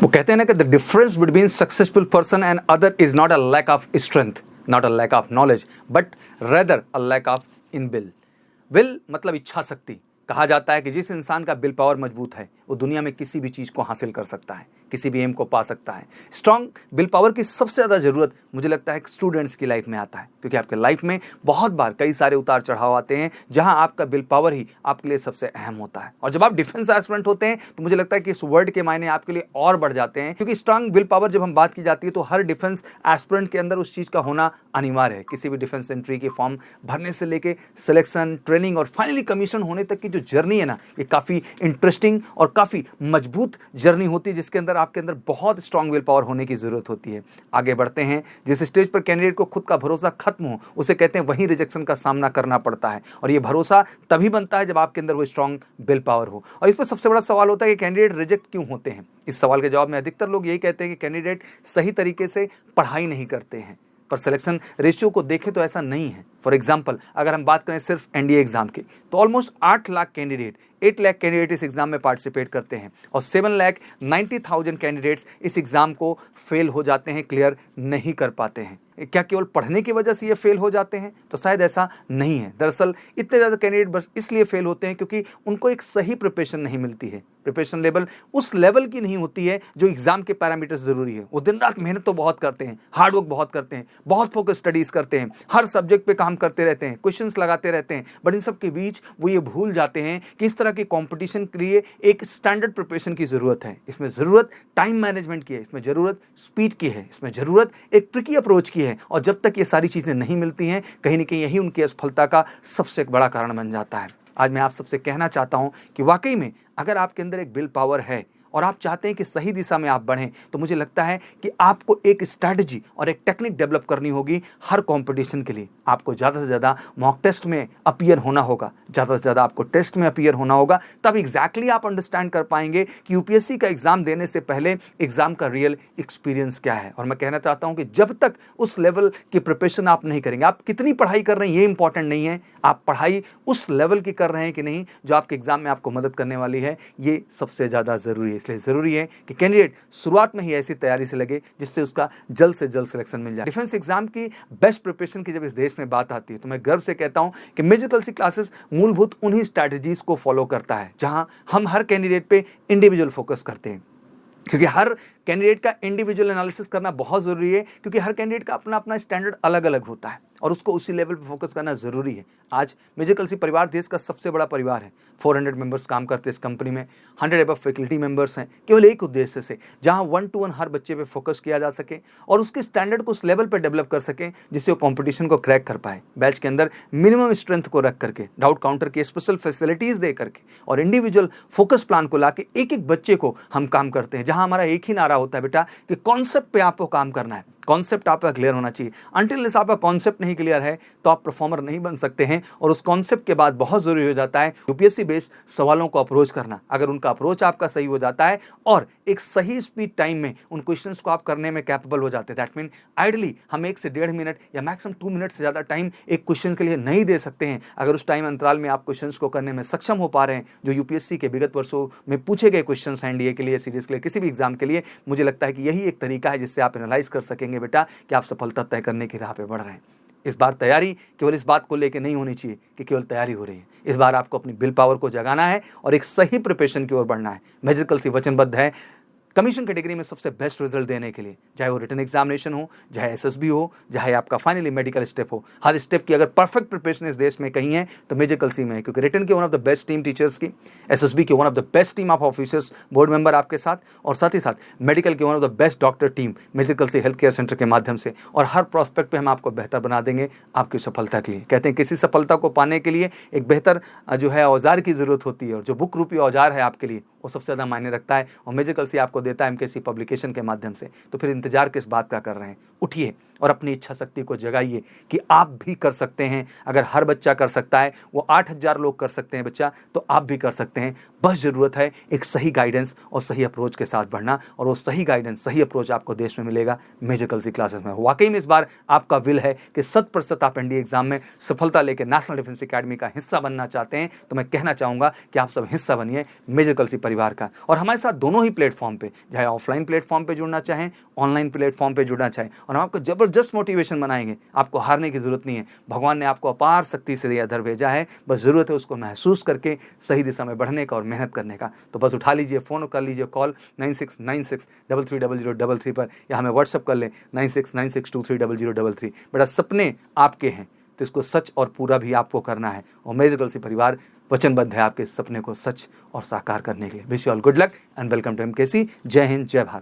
वो कहते हैं ना कि the difference between successful person and other is not a lack of strength, not a lack of knowledge, but rather a lack of in will. Will मतलब इच्छा शक्ति। कहा जाता है कि जिस इंसान का विल पावर मजबूत है वो दुनिया में किसी भी चीज़ को हासिल कर सकता है, किसी भी एम को पा सकता है। स्ट्रॉन्ग विल पावर की सबसे ज़्यादा ज़रूरत मुझे लगता है स्टूडेंट्स की लाइफ में आता है, क्योंकि आपके लाइफ में बहुत बार कई सारे उतार चढ़ाव आते हैं जहां आपका विल पावर ही आपके लिए सबसे अहम होता है। और जब आप डिफेंस एस्पिरेंट होते हैं तो मुझे लगता है कि इस वर्ड के मायने आपके लिए और बढ़ जाते हैं, क्योंकि स्ट्रॉन्ग विल पावर जब हम बात की जाती है तो हर डिफेंस एस्पिरेंट के अंदर उस चीज़ का होना अनिवार्य है। किसी भी डिफेंस एंट्री के फॉर्म भरने से लेके सिलेक्शन, ट्रेनिंग और फाइनली कमीशन होने तक की जो जर्नी है ना, ये काफ़ी इंटरेस्टिंग और काफ़ी मजबूत जर्नी होती है, जिसके अंदर आपके अंदर बहुत स्ट्रांग विल पावर होने की ज़रूरत होती है। आगे बढ़ते हैं। जिस स्टेज पर कैंडिडेट को खुद का भरोसा खत्म हो उसे कहते हैं वहीं रिजेक्शन का सामना करना पड़ता है, और ये भरोसा तभी बनता है जब आपके अंदर वो स्ट्रांग विल पावर हो। और इस पर सबसे बड़ा सवाल होता है कि कैंडिडेट रिजेक्ट क्यों होते हैं। इस सवाल के जवाब में अधिकतर लोग यही कहते हैं कि कैंडिडेट सही तरीके से पढ़ाई नहीं करते हैं, पर सिलेक्शन रेशियो को देखें तो ऐसा नहीं है। फॉर एग्जाम्पल, अगर हम बात करें सिर्फ एनडीए एग्जाम की, तो almost 8 lakh candidate, 8 lakh candidate इस एग्जाम में पार्टिसिपेट करते हैं और 7,90,000 कैंडिडेट्स इस एग्जाम को फेल हो जाते हैं, क्लियर नहीं कर पाते हैं। क्या केवल पढ़ने की वजह से ये फेल हो जाते हैं? तो शायद ऐसा नहीं है। दरअसल इतने ज़्यादा कैंडिडेट बस इसलिए फेल होते हैं क्योंकि उनको एक सही प्रिपरेशन नहीं मिलती है। प्रिपरेशन लेवल उस लेवल की नहीं होती है जो एग्जाम के पैरामीटर्स ज़रूरी है। वो दिन रात मेहनत तो बहुत करते हैं, हार्डवर्क बहुत करते हैं, बहुत फोकस स्टडीज़ करते हैं, हर सब्जेक्ट पे काम करते रहते हैं, क्वेश्चंस लगाते रहते हैं, बट इन सब के बीच वो ये भूल जाते हैं कि इस तरह के कंपटीशन के लिए एक स्टैंडर्ड प्रिपरेशन की ज़रूरत है। इसमें ज़रूरत टाइम मैनेजमेंट की है, इसमें ज़रूरत स्पीड की है, इसमें ज़रूरत एक ट्रिकी अप्रोच की है। और जब तक ये सारी चीज़ें नहीं मिलती हैं, कहीं ना कहीं यही उनकी असफलता का सबसे बड़ा कारण बन जाता है। आज मैं आप सबसे कहना चाहता हूं कि वाकई में अगर आपके अंदर एक विल पावर है और आप चाहते हैं कि सही दिशा में आप बढ़ें, तो मुझे लगता है कि आपको एक स्ट्रैटेजी और एक टेक्निक डेवलप करनी होगी हर कंपटीशन के लिए। आपको ज़्यादा से ज़्यादा मॉक टेस्ट में अपीयर होना होगा, ज़्यादा से ज़्यादा आपको टेस्ट में अपीयर होना होगा, तब एग्जैक्टली आप अंडरस्टैंड कर पाएंगे कि यूपीएससी का एग्जाम देने से पहले एग्जाम का रियल एक्सपीरियंस क्या है। और मैं कहना चाहता हूं कि जब तक उस लेवल की प्रिपरेशन आप नहीं करेंगे, आप कितनी पढ़ाई कर रहे हैं ये इंपॉर्टेंट नहीं है, आप पढ़ाई उस लेवल की कर रहे हैं कि नहीं जो आपके एग्जाम में आपको मदद करने वाली है, ये सबसे ज़्यादा ज़रूरी है। इसलिए ज़रूरी है कि कैंडिडेट शुरुआत में ही ऐसी तैयारी से लगे जिससे उसका जल्द से जल्द सिलेक्शन मिल जाए। डिफेंस एग्जाम की बेस्ट प्रिपरेशन की जब इस देश में बात आती है तो मैं गर्व से कहता हूं कि मेजर कलसी क्लासेस मूलभूत उन्हीं स्ट्रैटेजीज को फॉलो करता है जहां हम हर कैंडिडेट पे इंडिविजुअल फोकस करते हैं, क्योंकि हर कैंडिडेट का इंडिविजुअल एनालिसिस करना बहुत ज़रूरी है, क्योंकि हर कैंडिडेट का अपना अपना स्टैंडर्ड अलग अलग होता है और उसको उसी लेवल पे फोकस करना ज़रूरी है। आज मेजर कलसी परिवार देश का सबसे बड़ा परिवार है। 400 मेंबर्स काम करते हैं इस कंपनी में, 100 अबव फैकल्टी मेंबर्स हैं, केवल एक उद्देश्य से, जहां 1 to 1 हर बच्चे पे फोकस किया जा सके और उसके स्टैंडर्ड को उस लेवल पर डेवलप कर सके जिससे वो कॉम्पिटिशन को क्रैक कर पाए। बैच के अंदर मिनिमम स्ट्रेंथ को रख करके, डाउट काउंटर की स्पेशल फैसिलिटीज़ दे करके और इंडिविजुअल फोकस प्लान को ला के एक एक बच्चे को हम काम करते हैं, जहाँ हमारा एक ही नारा होता है बेटा कि कॉन्सेप्ट पे आपको काम करना है, कॉन्सेप्ट आपका क्लियर होना चाहिए। अनटिल आपका कॉन्सेप्ट नहीं क्लियर है तो आप परफॉर्मर नहीं बन सकते हैं। और उस कॉन्सेप्ट के बाद बहुत जरूरी हो जाता है यूपीएससी बेस्ड सवालों को अप्रोच करना। अगर उनका अप्रोच आपका सही हो जाता है और एक सही स्पीड टाइम में उन क्वेश्चंस को आप करने में कैपेबल हो जाते हैं, दैट मीन आइडली हम 1 से 1.5 मिनट या मैक्सिमम 2 मिनट से ज़्यादा टाइम एक क्वेश्चन के लिए नहीं दे सकते हैं। अगर उस टाइम अंतराल में आप क्वेश्चंस को करने में सक्षम हो पा रहे हैं जो यूपीएससी के विगत वर्षों में पूछे गए क्वेश्चन हैं एनडीए के लिए, सीरीज के लिए, किसी भी एग्जाम के लिए, मुझे लगता है कि यही एक तरीका है जिससे आप एनालाइज कर सकेंगे बेटा कि आप सफलता तय करने की राह पे बढ़ रहे हैं। इस बार तैयारी केवल इस बात को लेकर नहीं होनी चाहिए कि केवल तैयारी हो रही है। इस बार आपको अपनी विल पावर को जगाना है और एक सही प्रिपरेशन की ओर बढ़ना है। मेजर कलसी वचनबद्ध है कमीशन कैटेगरी में सबसे बेस्ट रिजल्ट देने के लिए, चाहे वो रिटन एग्जामिनेशन हो, चाहे एसएसबी हो, चाहे आपका फाइनली मेडिकल स्टेप हो। हर स्टेप की अगर परफेक्ट प्रिपरेशन इस देश में कहीं है तो मेजर कलसी में है, क्योंकि रिटन के one of the best team teachers की, एसएसबी के one of the best team of officers, board member आपके साथ, और साथ ही साथ मेडिकल के one of the best doctor team major Kalsi health care centre के माध्यम से। और हर प्रोस्पेक्ट पे हम आपको बेहतर बना देंगे आपकी सफलता के लिए। कहते हैं किसी सफलता को पाने के लिए एक बेहतर जो है औजार की जरूरत होती है, और जो बुक रूपी औजार है आपके लिए वो सबसे ज़्यादा मायने रखता है, और मेजर कलसी आपको देता है एमकेसी पब्लिकेशन के माध्यम से। तो फिर इंतजार किस बात का कर रहे हैं? उठिए और अपनी इच्छा शक्ति को जगाइए कि आप भी कर सकते हैं। अगर हर बच्चा कर सकता है, वो 8,000 लोग कर सकते हैं बच्चा, तो आप भी कर सकते हैं। बस ज़रूरत है एक सही गाइडेंस और सही अप्रोच के साथ बढ़ना, और वो सही गाइडेंस, सही अप्रोच आपको देश में मिलेगा मेजर कलसी क्लासेस में। वाकई में इस बार आपका विल है कि 100% आप एनडीए एग्जाम में सफलता लेकर नेशनल डिफेंस एकेडमी का हिस्सा बनना चाहते हैं, तो मैं कहना चाहूँगा कि आप सब हिस्सा बनिए मेजर कलसी परिवार का। और हमारे साथ दोनों ही प्लेटफॉर्म पे, चाहे ऑफलाइन प्लेटफॉर्म पे जुड़ना चाहें, ऑनलाइन प्लेटफॉर्म पे जुड़ना चाहें, और हम आपको ज़बरदस्त मोटिवेशन बनाएंगे। आपको हारने की ज़रूरत नहीं है। भगवान ने आपको अपार शक्ति से ये इधर भेजा है, बस ज़रूरत है उसको महसूस करके सही दिशा में बढ़ने का और मेहनत करने का। तो बस उठा लीजिए फ़ोन, कर लीजिए कॉल 9696330033 पर, या हमें व्हाट्सअप कर लें 9696230033। बेटा सपने आपके हैं तो इसको सच और पूरा भी आपको करना है, और मेरे कल से परिवार वचनबद्ध है आपके सपने को सच और साकार करने के लिए। Wish you all good luck and welcome to MKC। जय हिंद, जय भारत।